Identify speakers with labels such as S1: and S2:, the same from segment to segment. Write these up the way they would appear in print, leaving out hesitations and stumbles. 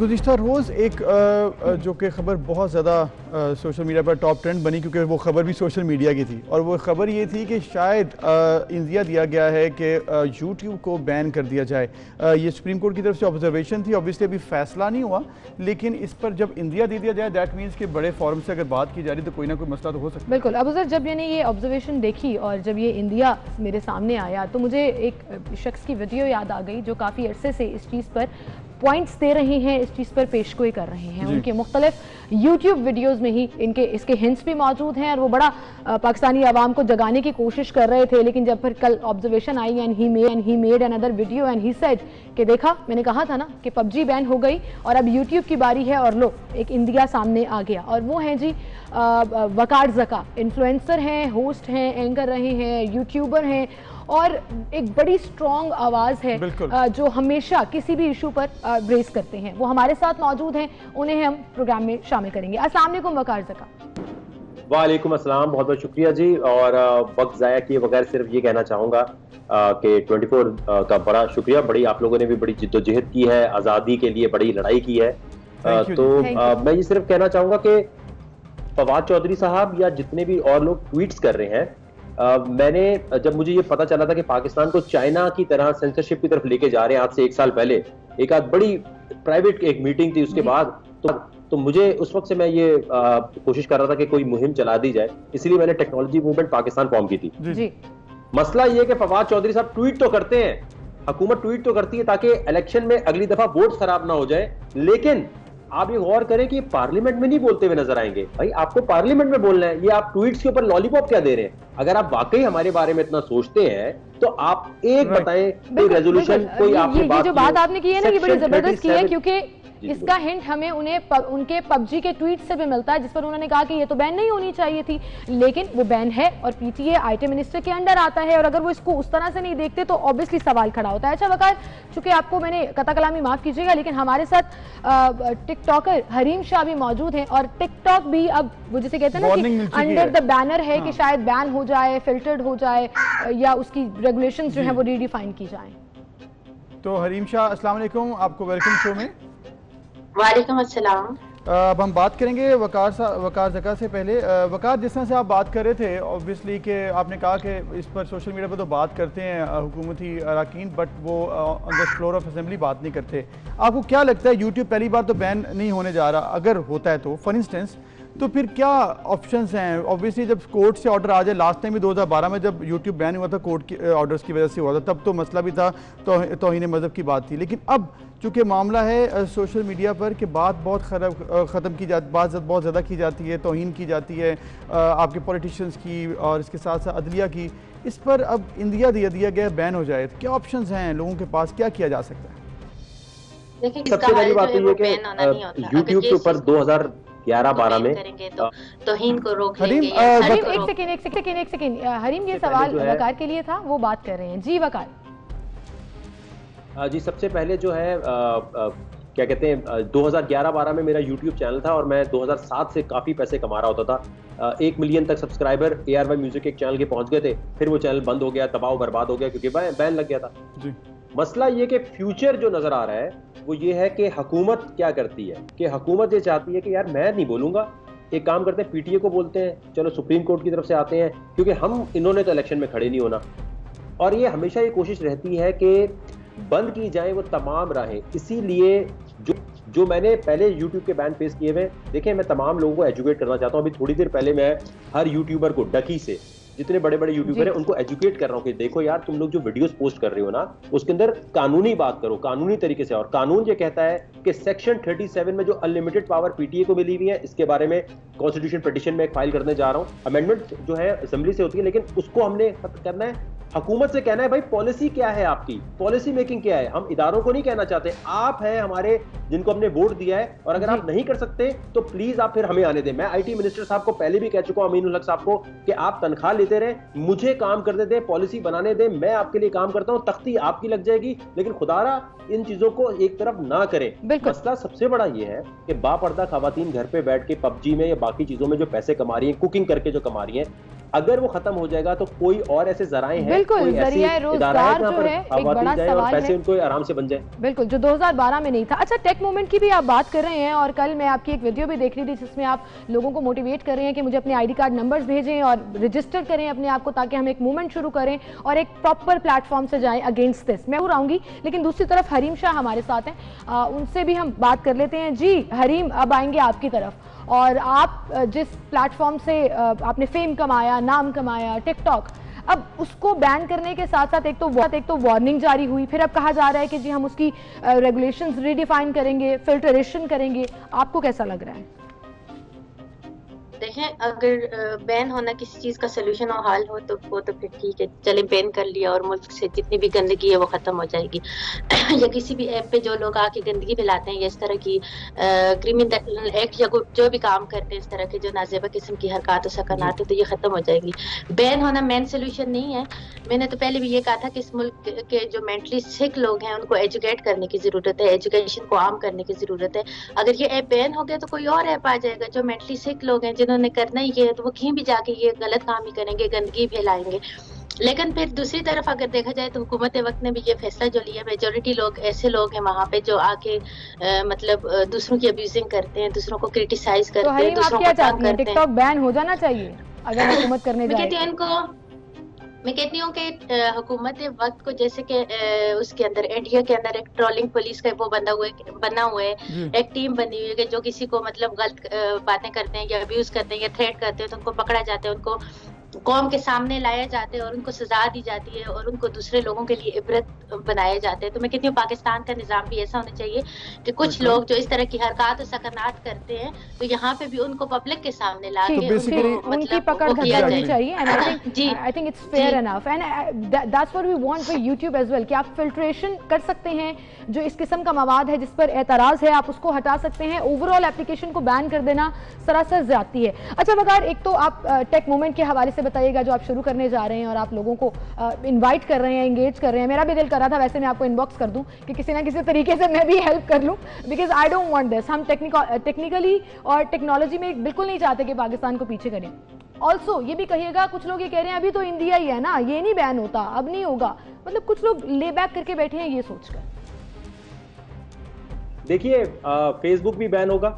S1: गुज़िश्ता रोज़ एक जो कि ख़बर बहुत ज़्यादा सोशल मीडिया पर टॉप ट्रेंड बनी, क्योंकि वो ख़बर भी सोशल मीडिया की थी। और वो ख़बर ये थी कि शायद इंदिया दिया गया है कि यूट्यूब को बैन कर दिया जाए। ये सुप्रीम कोर्ट की तरफ से ऑब्जर्वेशन थी, ऑब्वियसली अभी फ़ैसला नहीं हुआ, लेकिन इस पर जब इंदिया दे दिया जाए दैट मीन्स कि बड़े फॉरम से अगर बात की जा रही तो कोई ना कोई मसला तो हो सकता है।
S2: बिल्कुल। अब सर, जब मैंने ये ऑब्जर्वेशन देखी और जब ये इंदिया मेरे सामने आया तो मुझे एक शख्स की वीडियो याद आ गई जो काफ़ी अरसे से इस चीज़ पर पॉइंट्स दे रहे हैं, इस चीज़ पर पेशगोई कर रहे हैं। उनके मुख्तलिफ यूट्यूब वीडियोज़ में ही इसके हिंट्स भी मौजूद हैं और वो बड़ा पाकिस्तानी आवाम को जगाने की कोशिश कर रहे थे। लेकिन जब फिर कल observation I and he made another video and he said कि देखा, मैंने कहा था ना कि पबजी बैन हो गई और अब यूट्यूब की बारी है, और लो एक इंदिया सामने आ गया। और वो हैं जी वकार ज़का, इन्फ्लुएंसर हैं, होस्ट हैं, एंकर रहे हैं, यूट्यूबर हैं और एक बड़ी स्ट्रॉन्ग आवाज़ है जो हमेशा किसी भी इशू पर रेस करते हैं। वो हमारे साथ मौजूद हैं, उन्हें हम प्रोग्राम में शामिल करेंगे। अस्सलाम वालेकुम वकार ज़का।
S3: वालेकुम अस्सलाम, बहुत बहुत शुक्रिया जी। और वक्त ज़ाया किए बगैर सिर्फ ये कहना चाहूँगा कि 24 का बड़ा शुक्रिया। बड़ी आप लोगों ने भी बड़ी जिद्दोजहद की है, आज़ादी के लिए बड़ी लड़ाई की है। मैं ये सिर्फ कहना चाहूँगा कि फवाद चौधरी साहब या जितने भी और लोग ट्वीट्स कर रहे हैं, मैंने जब मुझे ये पता चला था कि पाकिस्तान को चाइना की तरह सेंसरशिप की तरफ लेके जा रहे हैं, आज से 1 साल पहले एक आध बड़ी प्राइवेट एक मीटिंग थी, उसके बाद तो मुझे उस वक्त से मैं ये कोशिश कर रहा था कि कोई मुहिम चला दी जाए, इसलिए मैंने टेक्नोलॉजी मूवमेंट पाकिस्तान फॉर्म की थी। जी। मसला ये कि फवाद चौधरी साहब ट्वीट तो करते हैं, हुकूमत ट्वीट तो करती है ताकि इलेक्शन में अगली दफा वोट खराब ना हो जाए, लेकिन आप ये गौर करें कि पार्लियामेंट में नहीं बोलते हुए नजर आएंगे। भाई आपको पार्लियामेंट में बोलना है, ये आप ट्वीट्स के ऊपर लॉलीपॉप क्या दे रहे हैं? अगर आप वाकई हमारे बारे में इतना सोचते हैं तो आप एक बताएं, कोई रेजोल्यूशन, कोई आपने
S2: जो बात आपने की है ना, ये बड़ी जबरदस्त की है, क्योंकि इसका हिंट हमें उनके पबजी के ट्वीट से भी मिलता है, जिस पर उन्होंने कहा कि ये तो बैन नहीं होनी चाहिए थी, लेकिन वो बैन है और पीटीए आईटी मिनिस्टर के अंडर आता है। और अगर वो इसको उस तरह से नहीं देखते तो ऑब्वियसली सवाल खड़ा होता है। अच्छा वकार, चूंकि आपको मैंने कता कलामी माफ कीजिएगा, लेकिन हमारे साथ टिकटॉकर हरीम शाह भी मौजूद हैं और टिकटॉक भी अब वो जिसे कहते हैं ना कि अंडर द बैनर है कि शायद बैन हो जाए, फिल्टर्ड हो जाए या उसकी रेगुलेशंस जो है वो रीडिफाइन की जाए।
S1: तो हरीम शाह, अस्सलाम वालेकुम, आपको वेलकम शो में।
S4: वालेकुम अस्सलाम।
S1: अब हम बात करेंगे वकार ज़का से। पहले वकार, जिस तरह से आप बात कर रहे थे, ऑब्वियसली कि आपने कहा कि इस पर सोशल मीडिया पर तो बात करते हैं हुकूमती अरकान, बट वो on the floor of assembly बात नहीं करते। आपको क्या लगता है, यूट्यूब पहली बार तो बैन नहीं होने जा रहा, अगर होता है तो फॉर इंस्टेंस, तो फिर क्या ऑप्शंस हैं? ऑब्वियसली जब कोर्ट से ऑर्डर आ जाए, लास्ट टाइम भी 2012 में जब यूट्यूब बैन हुआ था कोर्ट के ऑर्डर्स की वजह से हुआ था, तब तो मसला भी था, तो तौहीन मज़हब की बात थी। लेकिन अब चूँकि मामला है सोशल मीडिया पर कि बात बहुत ख़त्म की जाती, बात बहुत ज़्यादा की जाती है, तौहीन की जाती है आपके पॉलिटिशियंस की और इसके साथ साथ अदलिया की, इस पर अब इंदिया दिया गया बैन हो जाए, तो क्या ऑप्शंस हैं लोगों के पास, क्या किया जा सकता है?
S4: देखिए,
S3: सबसे पहली बात तो ये कि यूट्यूब के ऊपर 2011-12 में
S4: तौहीन को रोक लेंगे।
S2: एक सेकेंड हरीम, ये सवाल वकार के लिए था, वो बात कर रहे हैं। जी वकार
S3: जी, सबसे पहले जो है क्या कहते हैं, 2011-12 में मेरा YouTube चैनल था और मैं 2007 से काफ़ी पैसे कमा रहा होता था। 1 मिलियन तक सब्सक्राइबर ARY म्यूजिक एक चैनल के पहुंच गए थे, फिर वो चैनल बंद हो गया, तबाह बर्बाद हो गया क्योंकि बैन लग गया था जी। मसला ये कि फ्यूचर जो नज़र आ रहा है वो ये है कि हुकूमत क्या करती है, कि हुकूमत ये चाहती है कि यार मैं नहीं बोलूँगा, एक काम करते हैं PTA को बोलते हैं, चलो सुप्रीम कोर्ट की तरफ से आते हैं, क्योंकि हम इन्होंने तो इलेक्शन में खड़े नहीं होना। और ये हमेशा ये कोशिश रहती है कि बंद की जाए वो तमाम राहें। इसीलिए जो मैंने पहले YouTube के बैन फेस किए हुए, देखिए मैं तमाम लोगों को एजुकेट करना चाहता हूँ। अभी थोड़ी देर पहले मैं हर यूट्यूबर को, डकी से जितने बड़े बड़े यूट्यूबर हैं उनको एजुकेट कर रहा हूँ कि देखो यार, तुम लोग जो वीडियोस पोस्ट कर रहे हो ना, उसके अंदर कानूनी बात करो, कानूनी तरीके से। और कानून ये कहता है कि सेक्शन 37 में जो अनलिमिटेड पावर PTA को मिली हुई है, इसके बारे में कॉन्स्टिट्यूशन पिटीशन में एक फाइल करने जा रहा हूँ। अमेंडमेंट जो है असेंबली से होती है, लेकिन उसको हमने करना है, हुकूमत से कहना है भाई पॉलिसी क्या है आपकी, पॉलिसी मेकिंग क्या है। हम इदारों को नहीं कहना चाहते, आप हैं हमारे जिनको हमने वोट दिया है, और अगर आप नहीं कर सकते तो प्लीज आप फिर हमें आने दें। मैं IT मिनिस्टर साहब को पहले भी कह चुका हूं, अमीनुल हक साहब को, कि आप तनख्वाह लेते रहे, मुझे काम करने दें, पॉलिसी बनाने दें, मैं आपके लिए काम करता हूं, तख्ती आपकी लग जाएगी, लेकिन खुदारा इन चीजों को एक तरफ ना करें। मसला सबसे बड़ा यह है कि बापर्दा खवातीन घर पे बैठ के पबजी में या बाकी चीजों में जो पैसे कमा रही है, कुकिंग करके जो कमा रही है, अगर वो खत्म हो जाएगा तो कोई और ऐसे जराए हैं,
S2: बिल्कुल, जरिया रोजगार जो है एक बड़ा सवाल
S3: पैसे
S2: है,
S3: उनको आराम से बन जाए।
S2: बिल्कुल, जो 2012 में नहीं था। अच्छा, टेक मूवमेंट की भी आप बात कर रहे हैं और कल मैं आपकी एक वीडियो भी देख रही थी जिसमें आप लोगों को मोटिवेट कर रहे हैं कि मुझे अपने आईडी कार्ड नंबर्स भेजें और रजिस्टर करें अपने आप को, ताकि हम एक मूवमेंट शुरू करें और एक प्रॉपर प्लेटफॉर्म से जाएं अगेंस्ट दिस। मैं आऊंगी, लेकिन दूसरी तरफ हरीम शाह हमारे साथ हैं, उनसे भी हम बात कर लेते हैं। जी हरीम, अब आएंगे आपकी तरफ। और आप जिस प्लेटफॉर्म से आपने फेम कमाया, नाम कमाया, टिकटॉक, अब उसको बैन करने के साथ साथ एक तो वार्निंग जारी हुई, फिर अब कहा जा रहा है कि जी हम उसकी रेगुलेशंस रीडिफाइन करेंगे, फिल्टरेशन करेंगे। आपको कैसा लग रहा है?
S4: देखें, अगर बैन होना किसी चीज का सोल्यूशन और हल हो तो वो तो फिर ठीक है, चले बैन कर लिया और मुल्क से जितनी भी गंदगी है वो खत्म हो जाएगी। या किसी भी ऐप पे जो लोग आके गंदगी फैलाते हैं या इस तरह की क्रिमिनल एक्ट या जो भी काम करते हैं, इस तरह के जो नाजेबा किस्म की हरकत सकनात है, तो ये खत्म हो जाएगी। बैन होना मेन सोल्यूशन नहीं है। मैंने तो पहले भी ये कहा था कि इस मुल्क के जो मेंटली सिक लोग हैं उनको एजुकेट करने की जरूरत है, एजुकेशन को आम करने की जरूरत है। अगर ये ऐप बैन हो गया तो कोई और ऐप आ जाएगा। जो मेंटली सिक लोग हैं जिन्होंने करना ही है तो वो कहीं भी जाके ये गलत काम ही करेंगे, गंदगी फैलाएंगे। लेकिन फिर दूसरी तरफ अगर देखा जाए तो हुकूमत वक्त ने भी ये फैसला जो लिया, मेजोरिटी लोग ऐसे लोग हैं वहाँ पे जो आके मतलब दूसरों की अब्यूजिंग करते हैं, दूसरों को क्रिटिसाइज करते हैं, दूसरों को तंग करते हैं।
S2: टिकटॉक बैन हो जाना चाहिए अगर हुकूमत करने जाए।
S4: मैं कहती हूँ कि हुकूमत वक्त को जैसे कि उसके अंदर इंडिया के अंदर एक ट्रोलिंग पुलिस का वो बना हुआ है, एक टीम बनी हुई है कि जो किसी को मतलब गलत बातें करते हैं या अब्यूज करते हैं या थ्रेट करते हैं तो उनको पकड़ा जाता है, उनको कौम के सामने लाया जाता है और उनको सजा दी जाती है और उनको दूसरे लोगों के लिए इबरत बनाए जाते हैं। तो मैं कहती हूँ पाकिस्तान का निज़ाम भी ऐसा होना चाहिए कि कुछ लोग जो इस तरह की हरकत और सकनात करते हैं तो यहाँ पे भी उनको पब्लिक के सामने ला के
S2: उनकी पकड़ होनी चाहिए। I think it's fair enough and that's what we want for YouTube as well कि आप फिल्ट्रेशन कर सकते हैं। जो इस किस्म का मवाद है जिस पर एतराज है आप उसको हटा सकते हैं। ओवरऑल एप्लीकेशन को बैन कर देना सरासर ज्यादती है। अच्छा बगैर, एक तो आप टेक मूवमेंट के हवाले से बताइएगा जो आप शुरू करने जा रहे हैं और आप लोगों को इनवाइट कर रहे हैं, एंगेज कर रहे हैं। मेरा भी दिल कर रहा था, वैसे मैं आपको इनबॉक्स कर दूं कि किसी ना किसी तरीके से मैं भी हेल्प कर लूं, because I don't want this. हम टेक्निकली और टेक्नोलॉजी में बिल्कुल नहीं चाहते कि पाकिस्तान को पीछे करें। ऑल्सो ये भी कहिएगा, कुछ लोग ये कह रहे हैं अभी तो इंडिया ही है ना, ये नहीं बैन होता, अब नहीं होगा। मतलब कुछ लोग ले बैक करके बैठे हैं ये सोचकर।
S3: देखिए, फेसबुक भी बैन होगा,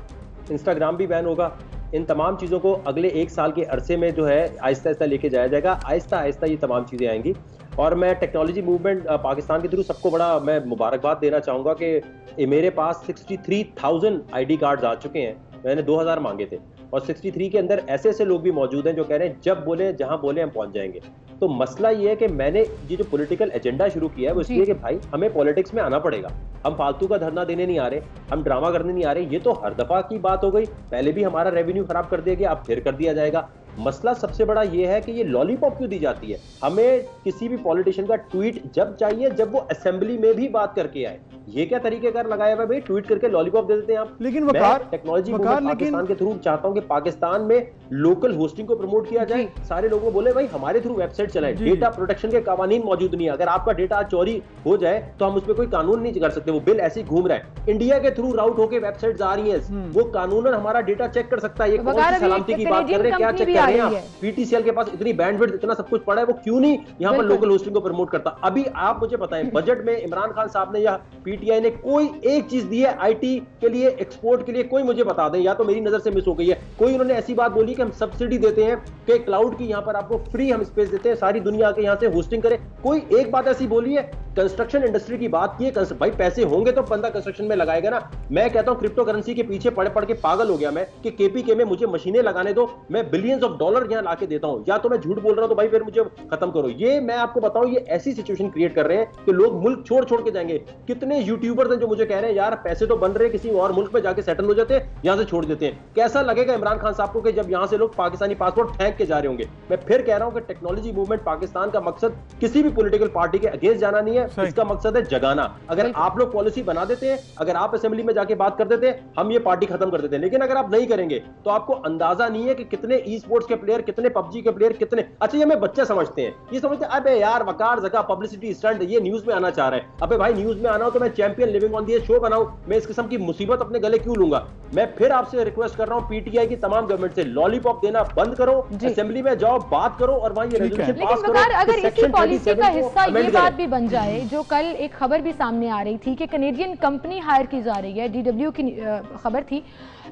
S3: इंस्टाग्राम भी बैन होगा। इन तमाम चीज़ों को अगले 1 साल के अरसे में जो है आहिस्ता आहिस्ता लेके जाया जाएगा। आहिस्ता आहिस्ता ये तमाम चीज़ें आएंगी और मैं टेक्नोलॉजी मूवमेंट पाकिस्तान के थ्रू सबको बड़ा मैं मुबारकबाद देना चाहूँगा कि मेरे पास 63,000 ID कार्ड्स आ चुके हैं। मैंने 2000 मांगे थे और 63 के अंदर ऐसे ऐसे लोग भी मौजूद हैं जो कह रहे हैं जब बोले जहां बोले हम पहुंच जाएंगे। तो मसला ये है कि मैंने ये जो पॉलिटिकल एजेंडा शुरू किया है वो इसलिए कि भाई हमें पॉलिटिक्स में आना पड़ेगा। हम फालतू का धरना देने नहीं आ रहे, हम ड्रामा करने नहीं आ रहे। ये तो हर दफा की बात हो गई, पहले भी हमारा रेवेन्यू खराब कर दिया गया, अब फिर कर दिया जाएगा। मसला सबसे बड़ा ये है कि ये लॉलीपॉप क्यों दी जाती है। हमें किसी भी पॉलिटिशियन का ट्वीट जब चाहिए जब वो असेंबली में भी बात करके आए। ये क्या तरीकेकार लगाया हुआ है भाई, ट्वीट करके लॉलीपॉप दे देते हैं आप।
S1: लेकिन वकार
S3: टेक्नोलॉजी पाकिस्तान के थ्रू चाहता हूं कि पाकिस्तान में लोकल होस्टिंग को प्रमोट किया जाए। सारे लोगों को बोले भाई हमारे थ्रू वेबसाइट चलाए। डेटा प्रोटेक्शन के कानून मौजूद नहीं है। अगर आपका डेटा चोरी हो जाए तो हम उस पर कोई कानून नहीं कर सकते, वो बिल ऐसे ही घूम रहा है। इंडिया के थ्रू राउट होकर वेबसाइट आ रही है, वो कानूनन हमारा डेटा चेक कर सकता है। ये कौन सी सलामती की बात कर रहे हैं, क्या चेक कर रहे हैं? पीटीसीएल के पास इतनी बैंडविड्थ, इतना सब कुछ पड़ा है, वो क्यों नहीं यहाँ पर लोकल होस्टिंग को प्रमोट करता? अभी आप मुझे बताएं, बजट में इमरान खान साहब ने या पीटीआई ने कोई एक चीज दी है आईटी के लिए, एक्सपोर्ट के लिए? कोई मुझे बता दें, या तो मेरी नजर से मिस हो गई है। कोई उन्होंने ऐसी बात बोली कि हम सब्सिडी देते हैं कि क्लाउड की यहाँ पर आपको फ्री हम स्पेस देते हैं, सारी दुनिया के यहाँ से होस्टिंग करे? कोई एक बात ऐसी बोली है? कंस्ट्रक्शन इंडस्ट्री की बात की है, भाई पैसे होंगे तो बंदा कंस्ट्रक्शन में लगाएगा ना। मैं कहता हूं क्रिप्टो करेंसी के पीछे पढ़ के पागल हो गया मैं कि केपीके में मुझे मशीनें लगाने दो, मैं बिलियंस ऑफ डॉलर यहां लाके देता हूं, या तो मैं झूठ बोल रहा हूं तो भाई फिर मुझे खत्म करो। ये मैं आपको बताऊं, ये ऐसी सिचुएशन क्रिएट कर रहे हैं कि लोग मुल्क छोड़ के जाएंगे। कितने यूट्यूबर्स हैं जो मुझे कह रहे हैं यार पैसे तो बन रहे, किसी और मुल्क में जाके सेटल हो जाते हैं, यहां से छोड़ देते हैं। कैसा लगेगा इमरान खान साहब को कि जब यहां से लोग पाकिस्तानी पासपोर्ट फेंक के जा रहे होंगे? मैं फिर कह रहा हूं कि टेक्नोलॉजी मूवमेंट पाकिस्तान का मकसद किसी भी पॉलिटिकल पार्टी के अगेंस्ट जाना नहीं है, इसका मकसद है जगाना। अगर आप लोग पॉलिसी बना देते हैं, अगर आप असेंबली में जाके बात कर देते हैं, हम ये पार्टी खत्म कर देते हैं। लेकिन अगर आप नहीं करेंगे तो आपको अंदाजा नहीं है कि कितने ई स्पोर्ट्स स्पोर्ट्स के प्लेयर कितने, पबजी के प्लेयर कितने। अच्छा ये हमें बच्चे समझते हैं, ये समझते हैं अबे यार वकार जका पब्लिसिटी स्टंट, ये न्यूज में आना चाह रहे हैं। अबे भाई न्यूज में आना हो तो मैं champion living on the show बनाऊं, मैं इस किस्म की मुसीबत अपने गले क्यों लूंगा। मैं फिर आपसे रिक्वेस्ट कर रहा हूं पीटीआई की तमाम गवर्नमेंट से, लॉलीपॉप देना बंद करो, असेंबली में जाओ, बात करो और वहां ये रेजोल्यूशन पास करो।
S2: अगर इसी पॉलिसी का हिस्सा ये बात भी बन जाए, जो कल एक खबर भी सामने आ रही थी कि कनेडियन कंपनी हायर की जा रही है, डीडब्ल्यू की खबर थी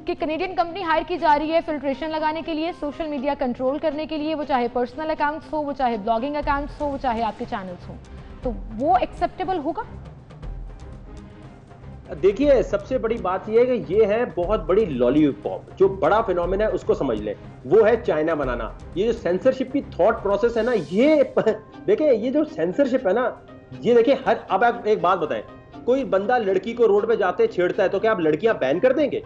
S2: कि कनेडियन कंपनी हायर की जा रही है फिल्ट्रेशन लगाने के लिए, सोशल मीडिया कंट्रोल करने के लिए, वो चाहे पर्सनल अकाउंट्स हो, वो चाहे ब्लॉगिंग अकाउंट्स हो, वो चाहे आपके चैनल्स हो, तो वो एक्सेप्टेबल होगा?
S3: देखिए सबसे बड़ी बात यह है कि ये है बहुत बड़ी लॉलीपॉप, जो बड़ा फिनोमेना है उसको समझ ले, वो है चाइना बनाना। ये जो सेंसरशिप की थॉट प्रोसेस है ना, ये देखिए ये जो सेंसरशिप है ना, ये देखिए हर, अब आप एक बात बताएं, कोई बंदा लड़की को रोड पे जाते छेड़ता है तो क्या आप लड़कियां बैन कर देंगे?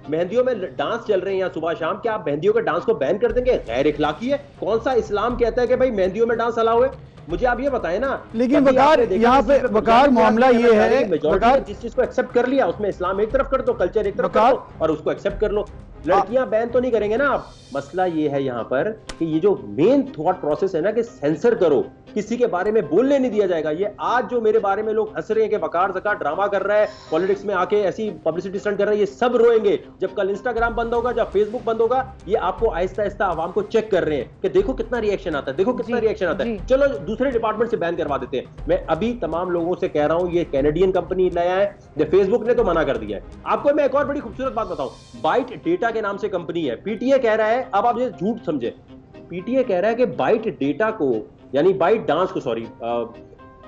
S3: मेहंदियों में डांस चल रहे हैं यहाँ सुबह शाम, क्या आप मेहंदियों के डांस को बैन कर देंगे? गैर इखलाकी है। कौन सा इस्लाम कहता है कि भाई मेहंदियों में डांस अलाउ है? मुझे आप ये बताएं ना।
S1: लेकिन वकार यहाँ पे वकार मामला ये है, वकार
S3: जिस चीज को एक्सेप्ट कर लिया उसमें इस्लाम एक तरफ कर दो, कल्चर एक तरफ कर दो और उसको एक्सेप्ट कर लो। लड़कियां बैन तो नहीं करेंगे ना आप। मसला ये है यहाँ पर कि ये जो मेन थॉट प्रोसेस है ना कि सेंसर करो, किसी के बारे में बोलने नहीं दिया जाएगा। ये आज जो मेरे बारे में लोग हंस रहे हैं कि वकार ज़का ड्रामा कर रहा है, पॉलिटिक्स में आके ऐसी पब्लिसिटी स्टंट कर रहा है, ये सब रोएंगे जब कल इंस्टाग्राम बंद होगा, जब फेसबुक बंद होगा। ये आपको आहिस्ता आहिस्ता आवाम को चेक कर रहे हैं कि देखो कितना रिएक्शन आता है, देखो कितना रिएक्शन आता है, चलो दूसरे डिपार्टमेंट से बैन करवा देते हैं। मैं अभी तमाम लोगों से कह रहा हूं, ये कैनेडियन कंपनी लाया है, फेसबुक ने तो मना कर दिया है। आपको मैं एक और बड़ी खूबसूरत बात बताऊं, बाइट डेटा के नाम से कंपनी है, पीटीए कह रहा है, अब आप ये झूठ समझे, पीटीए कह रहा है कि बाइट डेटा को, यानी बाइट डांस को, सॉरी,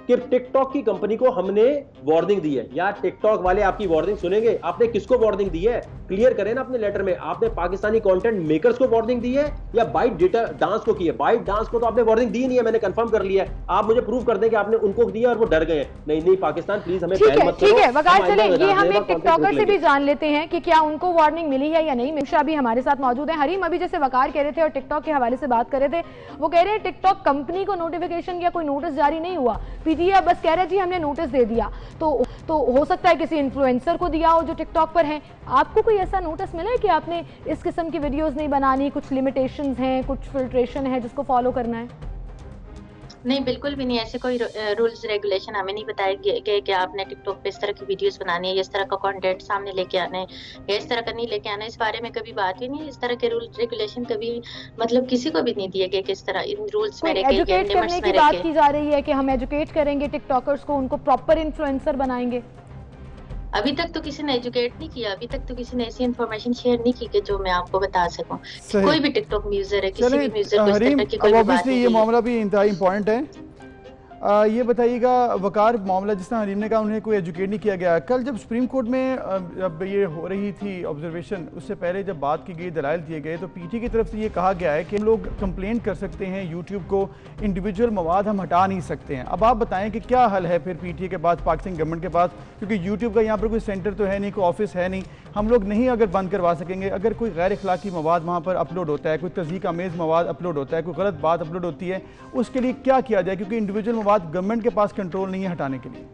S3: कि टिकटॉक की कंपनी को हमने वार्निंग दी है। यार टिकटॉक वाले आपकी वार्निंग सुनेंगे? आपने किसको वार्निंग दी है? क्लियर करें ना अपने लेटर में, आपने पाकिस्तानी कंटेंट मेकर्स को वार्निंग दी है या बाइट डेटा डांस को की है? बाइट डांस को तो आपने वार्निंग दी नहीं है, मैंने कंफर्म कर लिया है। आप मुझे प्रूव कर दें कि आपने उनको दिया और वो डर गए। नहीं पाकिस्तान प्लीज हमें बैन मत करो।
S2: ठीक है वकार, चले ये हम एक टिकटॉकर से भी जान लेते हैं कि क्या उनको वार्निंग मिली है या नहीं। मिशा भी हमारे साथ मौजूद है। हरीम अभी जैसे वकार कह रहे थे और टिकटॉक के हवाले से बात कर रहे थे, वो कह रहे हैं टिकटॉक कंपनी को नोटिफिकेशन या कोई नोटिस जारी नहीं हुआ, पीटीए बस कह रहे हैं जी हमने नोटिस दे दिया। तो हो सकता है किसी इन्फ्लुएंसर को दिया हो जो टिकटॉक पर है। आपको कोई ऐसा नोटिस मिला है कि आपने इस किस्म की वीडियोस नहीं बनानी, कुछ लिमिटेशंस हैं, कुछ फिल्ट्रेशन है जिसको फॉलो करना है?
S4: नहीं बिल्कुल भी नहीं, ऐसे कोई रूल्स रेगुलेशन हमें नहीं बताए गए कि आपने टिकटॉक पे इस तरह की वीडियोस बनानी है, इस तरह का कंटेंट सामने लेके आना है या इस तरह का नहीं लेके आना है। इस बारे में कभी बात ही नहीं। इस तरह के रूल्स रेगुलेशन कभी मतलब किसी को भी नहीं दिए गए कि इस तरह इन रूल्स में रह के,
S2: एजुकेट करने की बात की जा रही है कि हम एजुकेट करेंगे टिकटॉकर्स को, उनको प्रॉपर इन्फ्लुएंसर बनाएंगे।
S4: अभी तक तो किसी ने एजुकेट नहीं किया, अभी तक तो किसी ने ऐसी इन्फॉर्मेशन शेयर नहीं की कि जो मैं आपको बता सकूं। कोई भी टिकटॉक यूजर है, किसी भी यूजर को इस तरह की कोई बात नहीं।
S1: ये मामला भी इंतहाई इंपॉर्टेंट है। ये बताइएगा वकार, मामला जिस तरह हरीम ने कहा उन्हें कोई एजुकेट नहीं किया गया। कल जब सुप्रीम कोर्ट में अब ये हो रही थी ऑब्जर्वेशन, उससे पहले जब बात की गई, दलाइल दिए गए, तो पीटी की तरफ से ये कहा गया है कि हम लोग कंप्लेंट कर सकते हैं यूट्यूब को, इंडिविजुअल मवाद हम हटा नहीं सकते हैं। अब आप बताएं कि क्या हल है फिर पीटी के पास, पाकिस्तान गवर्नमेंट के पास, क्योंकि यूट्यूब का यहाँ पर कोई सेंटर तो है नहीं, कोई ऑफिस है नहीं, हम लोग नहीं अगर बंद करवा सकेंगे। अगर कोई गैर अखलाकी मवाद वहाँ पर अपलोड होता है, कोई तज़ीक आमेज़ मवाद अपलोड होता है, कोई गलत बात अपलोड होती है, उसके लिए क्या किया जाए? क्योंकि इंडिविजुअल मवाद गवर्नमेंट के पास कंट्रोल नहीं है हटाने के लिए।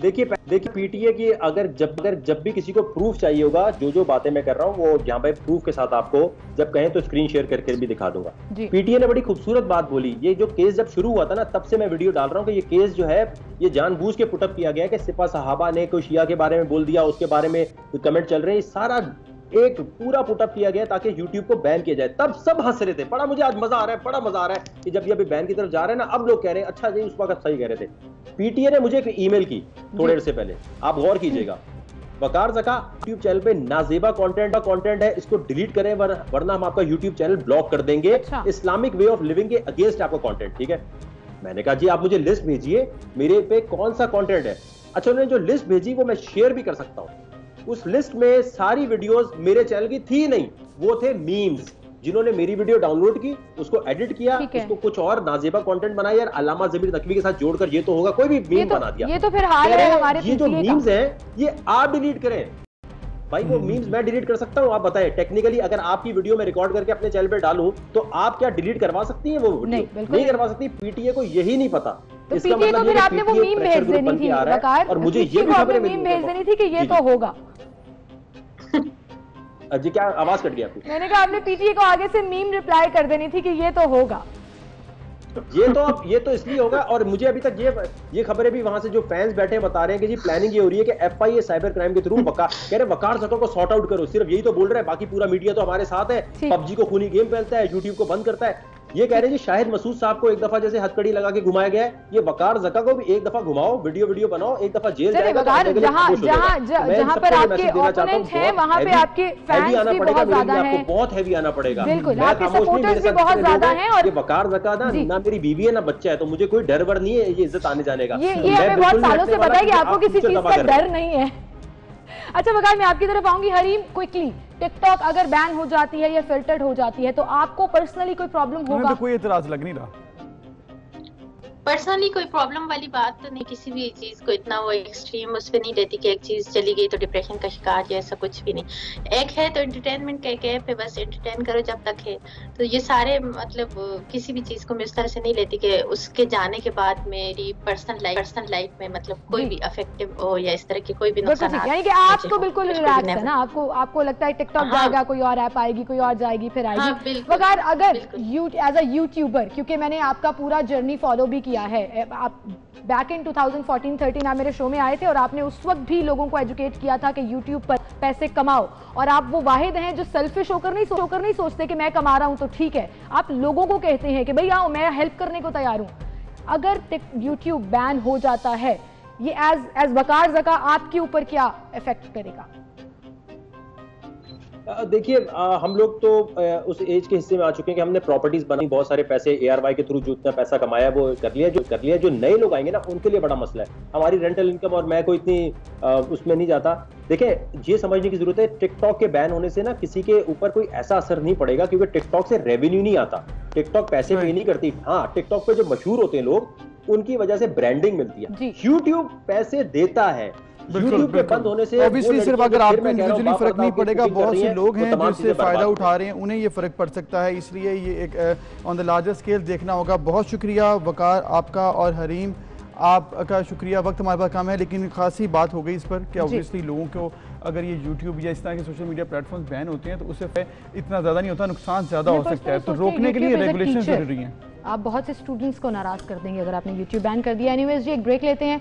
S3: देखिए पीटीए की अगर जब भी किसी को प्रूफ चाहिए होगा, जो बातें मैं कर रहा हूँ वो यहाँ पे प्रूफ के साथ आपको जब कहें तो स्क्रीन शेयर करके भी दिखा दूंगा। पीटीए ने बड़ी खूबसूरत बात बोली। ये जो केस जब शुरू हुआ था ना, तब से मैं वीडियो डाल रहा हूँ कि ये केस जो है ये जानबूझ के पुटअप किया गया है कि सिपा सहाबा ने कोई शिया के बारे में बोल दिया, उसके बारे में कमेंट चल रहे हैं, सारा एक पूरा पुटअप किया गया ताकि YouTube को बैन किया जाए। तब सब हंस रहे थे, बड़ा मुझे आज मजा आ रहा है, बड़ा मजा आ रहा है कि जब ये अभी बैन की तरफ जा रहे हैं ना, अब लोग कह रहे हैं अच्छा जी उस वक्त सही कह रहे थे। पीटीए ने मुझे एक ईमेल की थोड़ी देर से पहले, आप गौर कीजिएगा। वकार ज़का YouTube चैनल पे नाजेबा कंटेंट है, इसको डिलीट करें वरना हम आपका YouTube चैनल ब्लॉक कर देंगे। इस्लामिक वे ऑफ लिविंग के अगेंस्ट आपका कंटेंट, ठीक है। मैंने कहा जी आप मुझे लिस्ट भेजिए मेरे पे कौन सा कंटेंट है। अच्छा उन्होंने जो लिस्ट भेजी वो मैं शेयर भी कर सकता हूँ। उस लिस्ट में सारी वीडियोस मेरे चैनल की थी नहीं, वो थे मीम्स। जिन्होंने मेरी वीडियो डाउनलोड की, उसको एडिट किया, उसको कुछ और नाजेबा कंटेंट बनाया, यार अल्लामा ज़मीर नकवी के साथ जोड़कर ये तो होगा, कोई भी मीम बना दिया।
S2: ये तो फिर हाल है हमारे
S3: ये जो मीम्स हैं ये आप डिलीट करें। भाई वो मीम्स मैं डिलीट कर सकता हूं? आप बताएं टेक्निकली अगर आपकी वीडियो में रिकॉर्ड करके अपने चैनल पे डालूं तो आप क्या डिलीट करवा सकती हैं? वो नहीं करवा सकती। पीटीए को यही नहीं पता।
S2: तो इसका मतलब फिर आपने वो मीम भेज देनी थी वकार,
S3: और मुझे ये भी खबर
S2: मीम भेज देनी थी कि ये तो होगा।
S3: जी क्या आवाज कट गई आपकी?
S2: मैंने कहा आपने पीटीए को आगे से मीम रिप्लाई कर देनी थी कि ये तो होगा।
S3: ये तो इसलिए होगा। और मुझे अभी तक ये खबरें भी वहां से जो फैंस बैठे बतारे हैं कि जी प्लानिंग ये हो रही है कि एफआईए साइबर क्राइम के थ्रू कह रहे वकार ज़का को सॉर्ट आउट करो, सिर्फ यही तो बोल रहे हैं, बाकी पूरा मीडिया तो हमारे साथ है। पबजी को खूनी गेम फैलता है, यूट्यूब को बंद करता है। ये कह रहे हैं जी शाहिद मसूद साहब को एक दफा जैसे हथकड़ी लगा के घुमाया गया है, ये वकार ज़का को भी एक दफा घुमाओ, वीडियो बनाओ, एक दफा जेल जाएगा।
S2: जहां पर आपके ओपोनेंट हैं वहां पे आपके फैंस भी बहुत ज्यादा हैं,
S3: बहुत हैवी आना पड़ेगा।
S2: बिल्कुल, आपके सपोर्टर्स भी बहुत ज्यादा हैं। और
S3: ये वकार ज़का ना मेरी बीवी है ना बच्चा है, तो मुझे कोई डर वर नहीं है ये इज्जत आने जाने का।
S2: ये हमें बहुत सालों से पता है कि आपको किसी चीज का डर नहीं है। अच्छा वकार, मैं आपकी तरफ आऊंगी। हरीम, क्विकली, टिकटॉक अगर बैन हो जाती है या फिल्टर्ड हो जाती है तो आपको पर्सनली कोई प्रॉब्लम होगा?
S1: तो कोई एतराज लग नहीं रहा।
S4: पर्सनली कोई प्रॉब्लम वाली बात तो नहीं, किसी भी चीज को इतना वो एक्सट्रीम उस पर नहीं रहती कि एक चीज चली गई तो डिप्रेशन का शिकार या ऐसा कुछ भी नहीं। एक है तो एंटरटेनमेंट का एक ऐप है, बस एंटरटेन करो जब तक है। तो ये सारे मतलब किसी भी चीज को मैं उस तरह से नहीं लेती कि उसके जाने के बाद मेरी पर्सनल लाइफ में मतलब कोई भी अफेक्टिव हो या इस तरह की कोई भी नुकसान।
S2: यानी कि आप तो बिल्कुल रिलैक्स है ना, आपको लगता है टिकटॉक जाएगा, कोई और ऐप आएगी, कोई और जाएगी, फिर आएगी। वकार, अगर एज अ यूट्यूबर, क्योंकि मैंने आपका पूरा जर्नी फॉलो भी किया है, आप बैक इन 2014-13 आप मेरे शो में आए थे और आपने उस वक्त भी लोगों को एजुकेट किया था कि YouTube पर पैसे कमाओ, और आप वो वाहिद हैं जो सेल्फिश होकर नहीं सोचते कि मैं कमा रहा हूं तो ठीक है। आप लोगों को कहते हैं कि भाई आओ, मैं हेल्प करने को तैयार हूं। अगर YouTube बैन हो जाता है, ये एज वकार ज़का आपके ऊपर क्या इफेक्ट करेगा?
S3: देखिए हम लोग तो उस एज के हिस्से में आ चुके हैं कि हमने प्रॉपर्टीज बनाई, बहुत सारे पैसे ARY के थ्रू जो इतना पैसा कमाया वो कर लिया। जो नए लोग आएंगे ना उनके लिए बड़ा मसला है हमारी रेंटल इनकम, और मैं कोई इतनी उसमें नहीं जाता। देखिए ये समझने की जरूरत है, टिकटॉक के बैन होने से ना किसी के ऊपर कोई ऐसा असर नहीं पड़ेगा, क्योंकि टिकटॉक से रेवेन्यू नहीं आता, टिकटॉक पैसे पे नहीं करती। हाँ, टिकटॉक पे जो मशहूर होते हैं लोग उनकी वजह से ब्रांडिंग मिलती है। यूट्यूब पैसे देता है, यूट्यूब के बंद होने से
S1: ऑब्वियसली सिर्फ अगर आपको इंडिविजुअली फर्क नहीं पड़ेगा, बहुत से लोग हैं जो इससे फायदा उठा रहे हैं, उन्हें ये फर्क पड़ सकता है। इसलिए ये एक ऑन द लार्जर स्केल देखना होगा। बहुत शुक्रिया वकार आपका, और हरीम आपका शुक्रिया। वक्त हमारे पास कम है, लेकिन खासी बात हो गई इस पर कि ऑब्वियसली लोगों को अगर ये यूट्यूब या इस तरह के सोशल मीडिया प्लेटफॉर्म्स बैन होते हैं तो उससे इतना ज़्यादा नहीं होता, नुकसान ज़्यादा हो सकता है। तो रोकने के लिए रेगुलेशन जरूरी है।
S2: आप बहुत से स्टूडेंट्स को नाराज कर देंगे अगर आपने यूट्यूब बैन कर दिया। एनीवेज जी, एक ब्रेक लेते हैं।